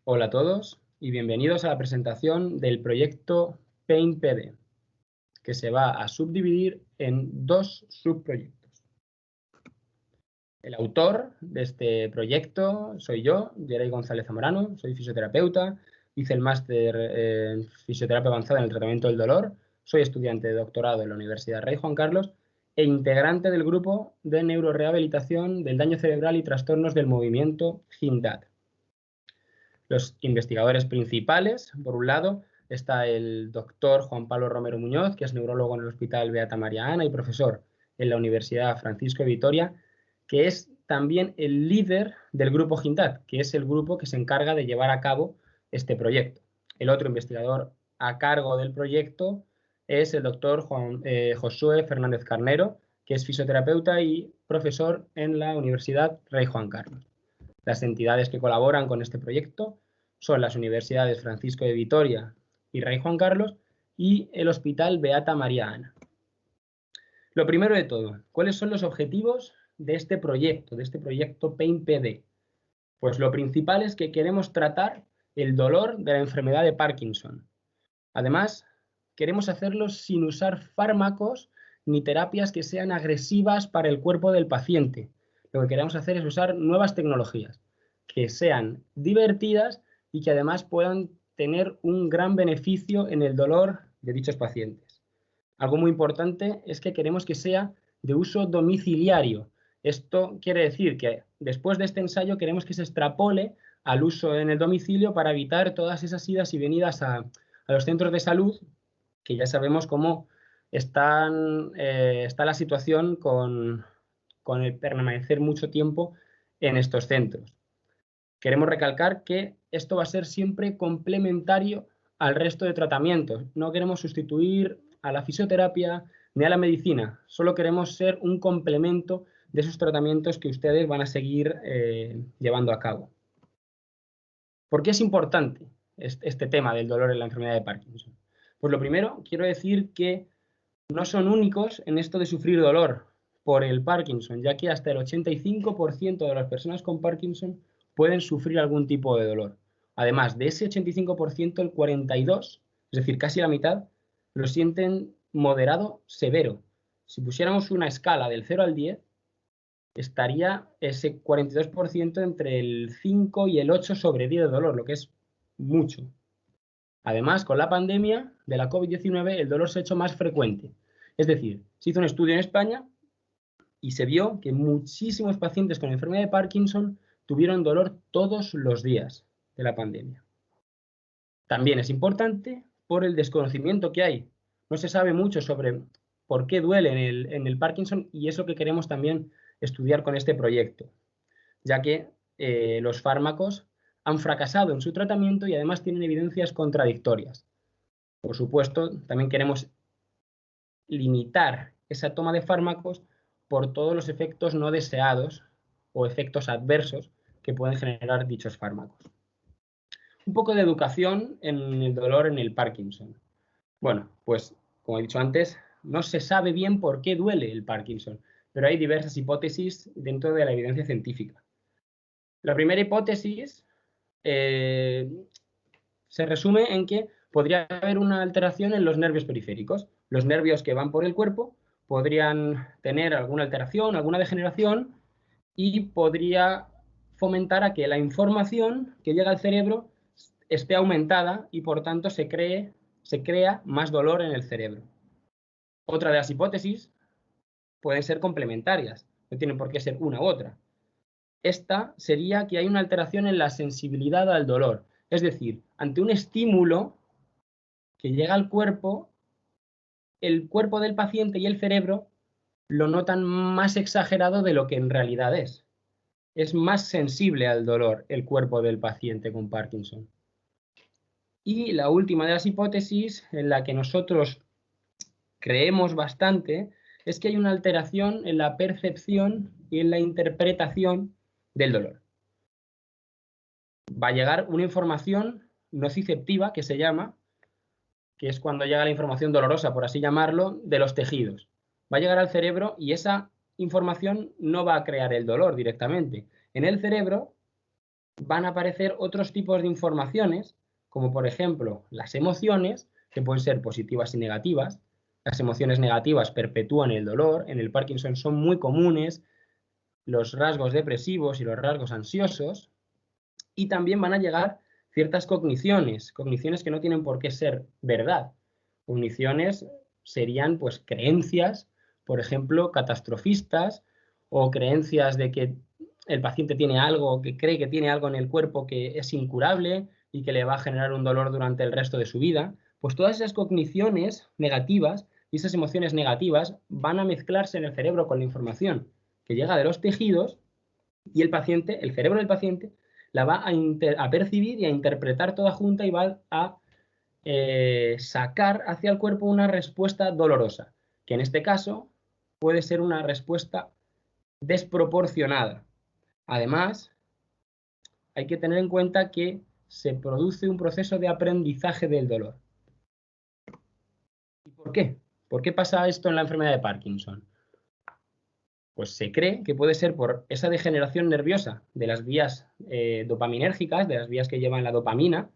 Hola a todos y bienvenidos a la presentación del proyecto PaintPD, que se va a subdividir en dos subproyectos. El autor de este proyecto soy yo, Yeray González Zamorano, soy fisioterapeuta, hice el máster en fisioterapia avanzada en el tratamiento del dolor, soy estudiante de doctorado en la Universidad Rey Juan Carlos e integrante del grupo de neurorehabilitación del daño cerebral y trastornos del movimiento GINDAD. Los investigadores principales, por un lado, está el doctor Juan Pablo Romero Muñoz, que es neurólogo en el Hospital Beata María Ana y profesor en la Universidad Francisco de Vitoria, que es también el líder del grupo GINDAD, que es el grupo que se encarga de llevar a cabo este proyecto. El otro investigador a cargo del proyecto es el doctor Josué Fernández Carnero, que es fisioterapeuta y profesor en la Universidad Rey Juan Carlos. Las entidades que colaboran con este proyecto son las universidades Francisco de Vitoria y Rey Juan Carlos y el Hospital Beata María Ana. Lo primero de todo, ¿cuáles son los objetivos de este proyecto PaintPD? Pues lo principal es que queremos tratar el dolor de la enfermedad de Parkinson. Además, queremos hacerlo sin usar fármacos ni terapias que sean agresivas para el cuerpo del paciente. Lo que queremos hacer es usar nuevas tecnologías que sean divertidas y que además puedan tener un gran beneficio en el dolor de dichos pacientes. Algo muy importante es que queremos que sea de uso domiciliario. Esto quiere decir que después de este ensayo queremos que se extrapole al uso en el domicilio para evitar todas esas idas y venidas a los centros de salud, que ya sabemos cómo está la situación con el permanecer mucho tiempo en estos centros. Queremos recalcar que esto va a ser siempre complementario al resto de tratamientos. No queremos sustituir a la fisioterapia ni a la medicina, solo queremos ser un complemento de esos tratamientos que ustedes van a seguir llevando a cabo. ¿Por qué es importante este tema del dolor en la enfermedad de Parkinson? Pues lo primero, quiero decir que no son únicos en esto de sufrir dolor por el Parkinson, ya que hasta el 85% de las personas con Parkinson pueden sufrir algún tipo de dolor. Además, de ese 85%, el 42%, es decir, casi la mitad, lo sienten moderado severo. Si pusiéramos una escala del 0 al 10, estaría ese 42% entre el 5 y el 8 sobre 10 de dolor, lo que es mucho. Además, con la pandemia de la COVID-19, el dolor se ha hecho más frecuente. Es decir, se hizo un estudio en España y se vio que muchísimos pacientes con enfermedad de Parkinson tuvieron dolor todos los días de la pandemia. También es importante por el desconocimiento que hay. No se sabe mucho sobre por qué duele en el Parkinson y es lo que queremos también estudiar con este proyecto, ya que los fármacos han fracasado en su tratamiento y además tienen evidencias contradictorias. Por supuesto, también queremos limitar esa toma de fármacos por todos los efectos no deseados o efectos adversos que pueden generar dichos fármacos. Un poco de educación en el dolor en el Parkinson. Bueno, pues como he dicho antes, no se sabe bien por qué duele el Parkinson, pero hay diversas hipótesis dentro de la evidencia científica. La primera hipótesis se resume en que podría haber una alteración en los nervios periféricos. Los nervios que van por el cuerpo podrían tener alguna alteración, alguna degeneración y podría fomentar a que la información que llega al cerebro esté aumentada y por tanto se crea más dolor en el cerebro. Otra de las hipótesis pueden ser complementarias, no tienen por qué ser una u otra. Esta sería que hay una alteración en la sensibilidad al dolor. Es decir, ante un estímulo que llega al cuerpo, el cuerpo del paciente y el cerebro lo notan más exagerado de lo que en realidad es. Es más sensible al dolor el cuerpo del paciente con Parkinson. Y la última de las hipótesis, en la que nosotros creemos bastante, es que hay una alteración en la percepción y en la interpretación del dolor. Va a llegar una información nociceptiva, que se llama, que es cuando llega la información dolorosa, por así llamarlo, de los tejidos. Va a llegar al cerebro y esa información no va a crear el dolor directamente. En el cerebro van a aparecer otros tipos de informaciones, como por ejemplo las emociones, que pueden ser positivas y negativas. Las emociones negativas perpetúan el dolor, en el Parkinson son muy comunes los rasgos depresivos y los rasgos ansiosos, y también van a llegar ciertas cogniciones que no tienen por qué ser verdad. Cogniciones serían pues creencias, por ejemplo, catastrofistas, o creencias de que el paciente tiene algo, que cree que tiene algo en el cuerpo que es incurable y que le va a generar un dolor durante el resto de su vida. Pues todas esas cogniciones negativas y esas emociones negativas van a mezclarse en el cerebro con la información que llega de los tejidos, y el paciente, el cerebro del paciente, la va a percibir y a interpretar toda junta y va a sacar hacia el cuerpo una respuesta dolorosa, que en este caso puede ser una respuesta desproporcionada. Además, hay que tener en cuenta que se produce un proceso de aprendizaje del dolor. ¿Y por qué? ¿Por qué pasa esto en la enfermedad de Parkinson? Pues se cree que puede ser por esa degeneración nerviosa de las vías dopaminérgicas, de las vías que llevan la dopamina,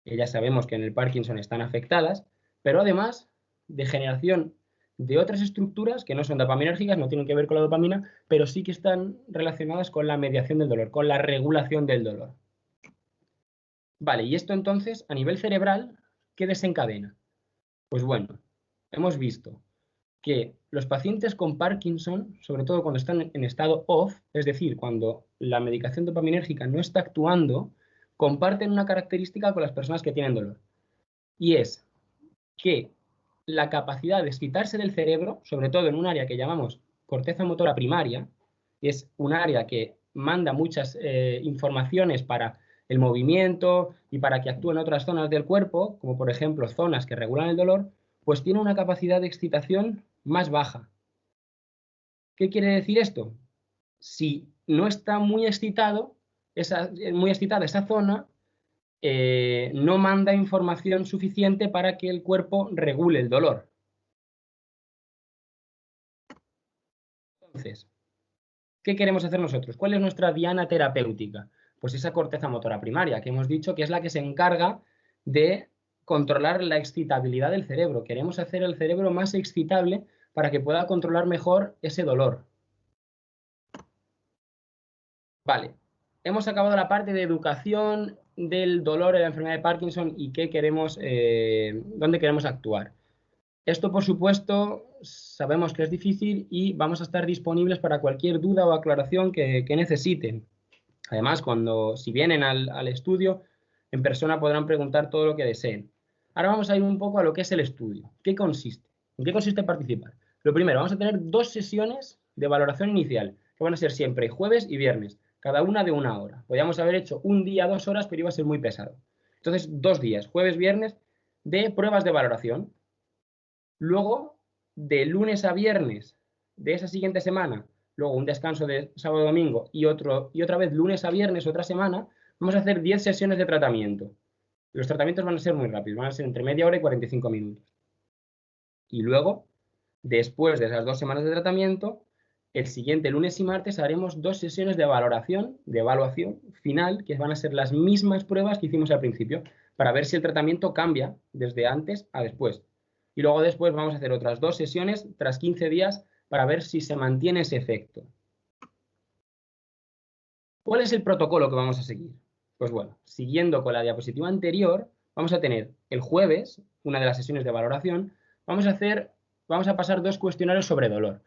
que ya sabemos que en el Parkinson están afectadas, pero además degeneración de otras estructuras que no son dopaminérgicas, no tienen que ver con la dopamina, pero sí que están relacionadas con la mediación del dolor, con la regulación del dolor. Vale, y esto entonces, a nivel cerebral, ¿qué desencadena? Pues bueno, hemos visto que los pacientes con Parkinson, sobre todo cuando están en estado off, es decir, cuando la medicación dopaminérgica no está actuando, comparten una característica con las personas que tienen dolor. Y es que la capacidad de excitarse del cerebro, sobre todo en un área que llamamos corteza motora primaria, es un área que manda muchas informaciones para el movimiento y para que actúen otras zonas del cuerpo, como por ejemplo zonas que regulan el dolor, pues tiene una capacidad de excitación más baja. ¿Qué quiere decir esto? Si no está muy excitada esa zona, no manda información suficiente para que el cuerpo regule el dolor. Entonces, ¿qué queremos hacer nosotros? ¿Cuál es nuestra diana terapéutica? Pues esa corteza motora primaria, que hemos dicho que es la que se encarga de controlar la excitabilidad del cerebro. Queremos hacer el cerebro más excitable para que pueda controlar mejor ese dolor. Vale, hemos acabado la parte de educación del dolor en la enfermedad de Parkinson y qué queremos, dónde queremos actuar. Esto, por supuesto, sabemos que es difícil y vamos a estar disponibles para cualquier duda o aclaración que necesiten. Además, si vienen al estudio, en persona podrán preguntar todo lo que deseen. Ahora vamos a ir un poco a lo que es el estudio. ¿Qué consiste? ¿En qué consiste participar? Lo primero, vamos a tener 2 sesiones de valoración inicial, que van a ser siempre jueves y viernes, cada una de 1 hora. Podríamos haber hecho un día, 2 horas, pero iba a ser muy pesado. Entonces, 2 días, jueves, viernes, de pruebas de valoración. Luego, de lunes a viernes de esa siguiente semana, luego un descanso de sábado y domingo y otra vez lunes a viernes otra semana, vamos a hacer 10 sesiones de tratamiento. Los tratamientos van a ser muy rápidos, van a ser entre media hora y 45 minutos. Y luego, después de esas 2 semanas de tratamiento, el siguiente lunes y martes haremos 2 sesiones de valoración, de evaluación final, que van a ser las mismas pruebas que hicimos al principio, para ver si el tratamiento cambia desde antes a después. Y luego después vamos a hacer otras 2 sesiones tras 15 días para ver si se mantiene ese efecto. ¿Cuál es el protocolo que vamos a seguir? Pues bueno, siguiendo con la diapositiva anterior, vamos a tener el jueves, una de las sesiones de valoración, vamos a pasar 2 cuestionarios sobre dolor.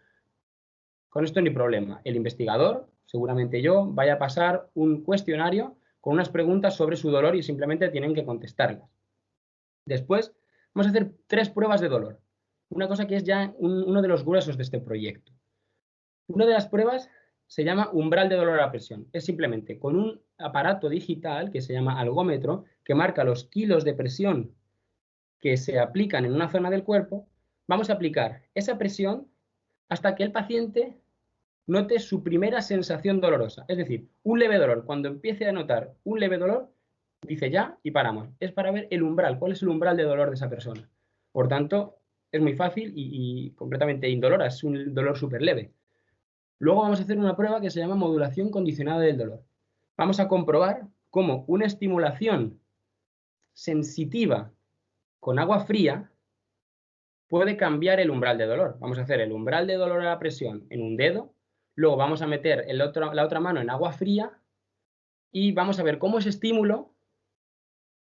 Con esto ni problema. El investigador, seguramente yo, vaya a pasar un cuestionario con unas preguntas sobre su dolor y simplemente tienen que contestarlas. Después, vamos a hacer 3 pruebas de dolor. Una cosa que es ya uno de los gruesos de este proyecto. Una de las pruebas se llama umbral de dolor a la presión. Es simplemente con un aparato digital que se llama algómetro, que marca los kilos de presión que se aplican en una zona del cuerpo. Vamos a aplicar esa presión hasta que el paciente note su primera sensación dolorosa. Es decir, un leve dolor. Cuando empiece a notar un leve dolor, dice ya y paramos. Es para ver el umbral. ¿Cuál es el umbral de dolor de esa persona? Por tanto, es muy fácil y completamente indolora. Es un dolor súper leve. Luego vamos a hacer una prueba que se llama modulación condicionada del dolor. vamos a comprobar cómo una estimulación sensitiva con agua fría puede cambiar el umbral de dolor. Vamos a hacer el umbral de dolor a la presión en un dedo, luego vamos a meter la otra mano en agua fría y vamos a ver cómo ese estímulo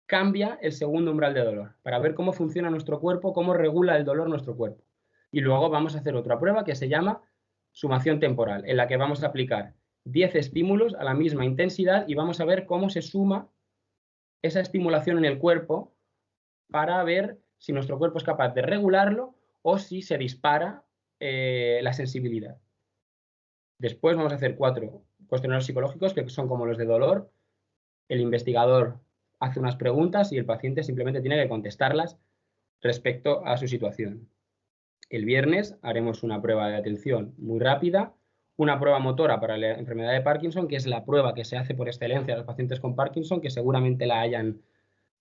cambia el segundo umbral de dolor, para ver cómo funciona nuestro cuerpo, cómo regula el dolor nuestro cuerpo. Y luego vamos a hacer otra prueba que se llama sumación temporal, en la que vamos a aplicar 10 estímulos a la misma intensidad y vamos a ver cómo se suma esa estimulación en el cuerpo para ver si nuestro cuerpo es capaz de regularlo o si se dispara la sensibilidad. Después vamos a hacer 4 cuestionarios psicológicos que son como los de dolor. El investigador hace unas preguntas y el paciente simplemente tiene que contestarlas respecto a su situación. El viernes haremos una prueba de atención muy rápida, una prueba motora para la enfermedad de Parkinson, que es la prueba que se hace por excelencia a los pacientes con Parkinson, que seguramente la hayan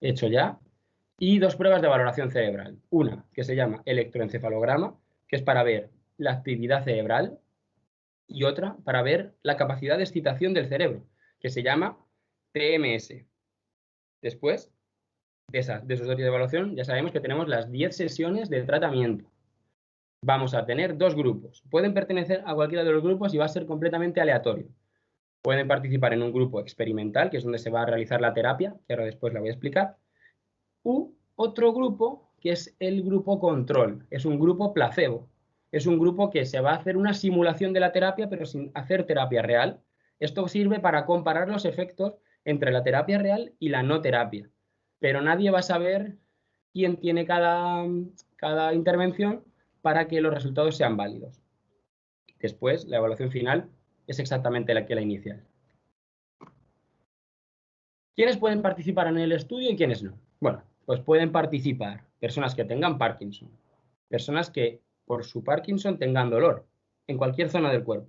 hecho ya, y 2 pruebas de valoración cerebral. Una que se llama electroencefalograma, que es para ver la actividad cerebral, y otra para ver la capacidad de excitación del cerebro, que se llama TMS. Después de esos 2 días de evaluación, ya sabemos que tenemos las 10 sesiones de tratamiento. Vamos a tener 2 grupos. Pueden pertenecer a cualquiera de los grupos y va a ser completamente aleatorio. Pueden participar en un grupo experimental, que es donde se va a realizar la terapia, que ahora después la voy a explicar, u otro grupo, que es el grupo control. Es un grupo placebo. Es un grupo que se va a hacer una simulación de la terapia, pero sin hacer terapia real. Esto sirve para comparar los efectos entre la terapia real y la no terapia. Pero nadie va a saber quién tiene cada intervención para que los resultados sean válidos. Después, la evaluación final es exactamente la que la inicial. ¿Quiénes pueden participar en el estudio y quiénes no? Bueno, pues pueden participar personas que tengan Parkinson, personas que por su Parkinson tengan dolor en cualquier zona del cuerpo,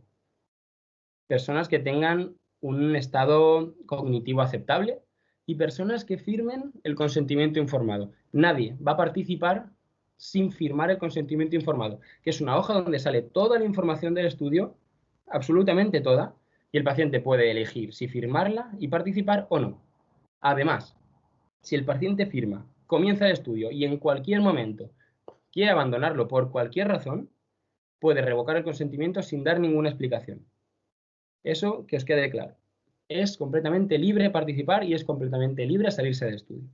personas que tengan un estado cognitivo aceptable y personas que firmen el consentimiento informado. Nadie va a participar sin firmar el consentimiento informado, que es una hoja donde sale toda la información del estudio, absolutamente toda, y el paciente puede elegir si firmarla y participar o no. Además, si el paciente firma, comienza el estudio y en cualquier momento quiere abandonarlo por cualquier razón, puede revocar el consentimiento sin dar ninguna explicación. Eso que os quede claro. Es completamente libre participar y es completamente libre salirse del estudio.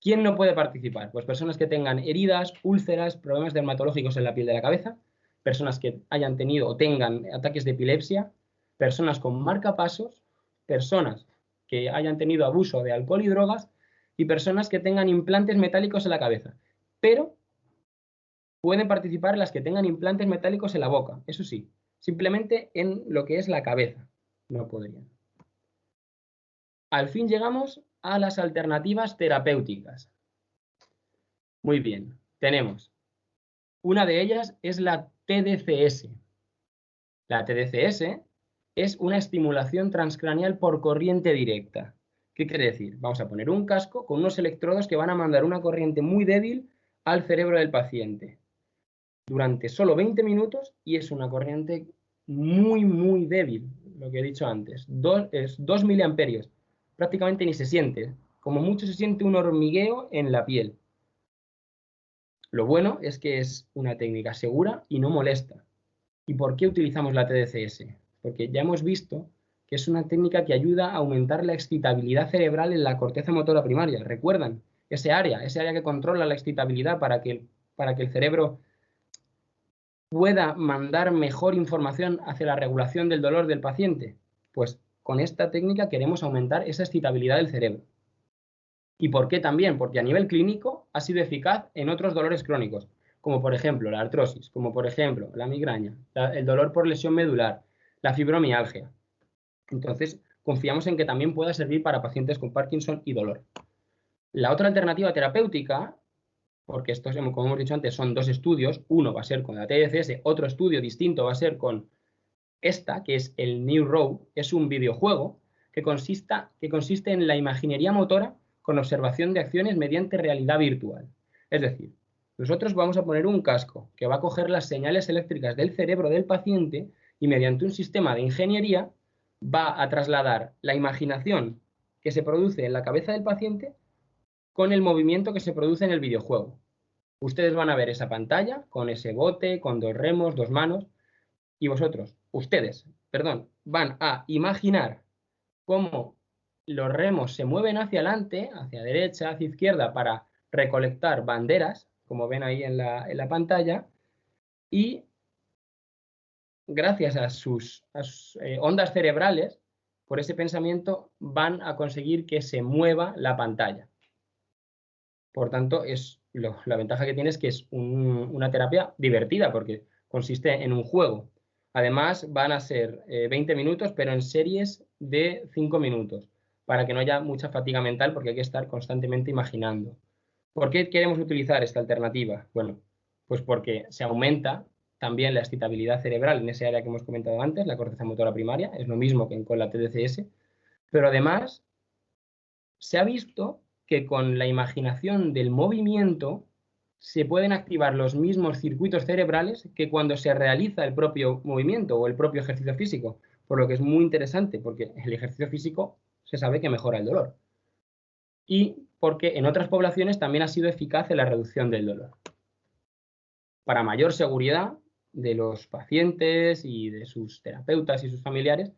¿Quién no puede participar? Pues personas que tengan heridas, úlceras, problemas dermatológicos en la piel de la cabeza, personas que hayan tenido o tengan ataques de epilepsia, personas con marcapasos, personas que hayan tenido abuso de alcohol y drogas y personas que tengan implantes metálicos en la cabeza. Pero pueden participar las que tengan implantes metálicos en la boca, eso sí, simplemente en lo que es la cabeza. No podrían. Al fin llegamos a las alternativas terapéuticas. Muy bien, tenemos. Una de ellas es la TDCS. La TDCS es una estimulación transcraneal por corriente directa. ¿Qué quiere decir? Vamos a poner un casco con unos electrodos que van a mandar una corriente muy débil al cerebro del paciente durante solo 20 minutos y es una corriente muy débil, lo que he dicho antes. Es 2 miliamperios. Prácticamente ni se siente. Como mucho se siente un hormigueo en la piel. Lo bueno es que es una técnica segura y no molesta. ¿Y por qué utilizamos la TDCS? Porque ya hemos visto que es una técnica que ayuda a aumentar la excitabilidad cerebral en la corteza motora primaria. ¿Recuerdan? Ese área que controla la excitabilidad para que el cerebro pueda mandar mejor información hacia la regulación del dolor del paciente. Pues con esta técnica queremos aumentar esa excitabilidad del cerebro. ¿Y por qué también? Porque a nivel clínico ha sido eficaz en otros dolores crónicos, como por ejemplo la artrosis, como por ejemplo la migraña, el dolor por lesión medular, la fibromialgia. Entonces, confiamos en que también pueda servir para pacientes con Parkinson y dolor. La otra alternativa terapéutica, porque estos, como hemos dicho antes, son 2 estudios, uno va a ser con la TDCS, otro estudio distinto va a ser con esta, que es el New Row, es un videojuego que consiste en la imaginería motora con observación de acciones mediante realidad virtual. Es decir, nosotros vamos a poner un casco que va a coger las señales eléctricas del cerebro del paciente y mediante un sistema de ingeniería va a trasladar la imaginación que se produce en la cabeza del paciente con el movimiento que se produce en el videojuego. Ustedes van a ver esa pantalla con ese bote, con 2 remos, 2 manos, y ustedes, van a imaginar cómo los remos se mueven hacia adelante, hacia derecha, hacia izquierda, para recolectar banderas, como ven ahí en la pantalla, y gracias a sus ondas cerebrales, por ese pensamiento, van a conseguir que se mueva la pantalla. Por tanto, la ventaja que tiene es que es una terapia divertida, porque consiste en un juego. Además, van a ser 20 minutos, pero en series de 5 minutos, para que no haya mucha fatiga mental, porque hay que estar constantemente imaginando. ¿Por qué queremos utilizar esta alternativa? Bueno, pues porque se aumenta también la excitabilidad cerebral en ese área que hemos comentado antes, la corteza motora primaria, es lo mismo que con la TDCS, pero además se ha visto que con la imaginación del movimiento se pueden activar los mismos circuitos cerebrales que cuando se realiza el propio movimiento o el propio ejercicio físico, por lo que es muy interesante, porque el ejercicio físico se sabe que mejora el dolor. Y porque en otras poblaciones también ha sido eficaz en la reducción del dolor. Para mayor seguridad de los pacientes y de sus terapeutas y sus familiares,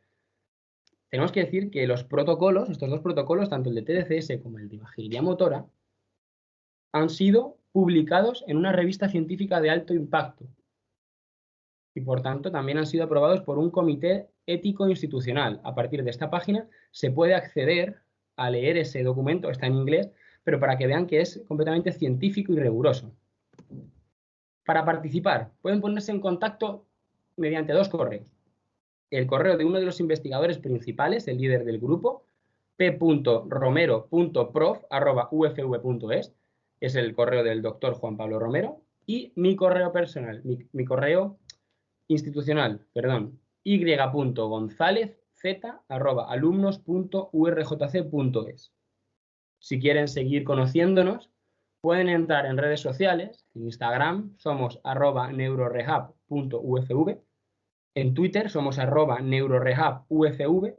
tenemos que decir que los protocolos, estos dos protocolos, tanto el de TDCS como el de imaginería motora, han sido publicados en una revista científica de alto impacto y, por tanto, también han sido aprobados por un comité ético institucional. A partir de esta página se puede acceder a leer ese documento, está en inglés, pero para que vean que es completamente científico y riguroso. Para participar, pueden ponerse en contacto mediante 2 correos. El correo de uno de los investigadores principales, el líder del grupo, p.romero.prof@ufv.es, es el correo del doctor Juan Pablo Romero, y mi correo personal, mi correo institucional, y.gonzalez@alumnos.urjc.es. Si quieren seguir conociéndonos, pueden entrar en redes sociales. En Instagram somos @neurorehab.ufv, en Twitter somos @neurorehabufv,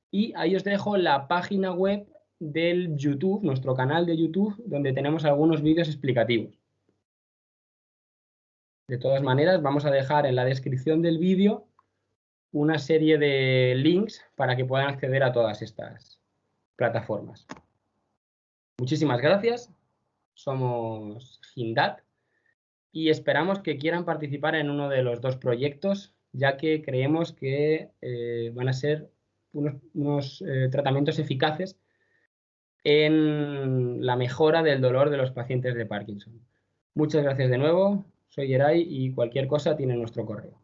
y ahí os dejo la página web del YouTube, nuestro canal de YouTube, donde tenemos algunos vídeos explicativos. De todas maneras, vamos a dejar en la descripción del vídeo una serie de links para que puedan acceder a todas estas plataformas. Muchísimas gracias. Somos Gindat y esperamos que quieran participar en uno de los 2 proyectos, ya que creemos que van a ser unos tratamientos eficaces en la mejora del dolor de los pacientes de Parkinson. Muchas gracias de nuevo. Soy Geray y cualquier cosa tiene nuestro correo.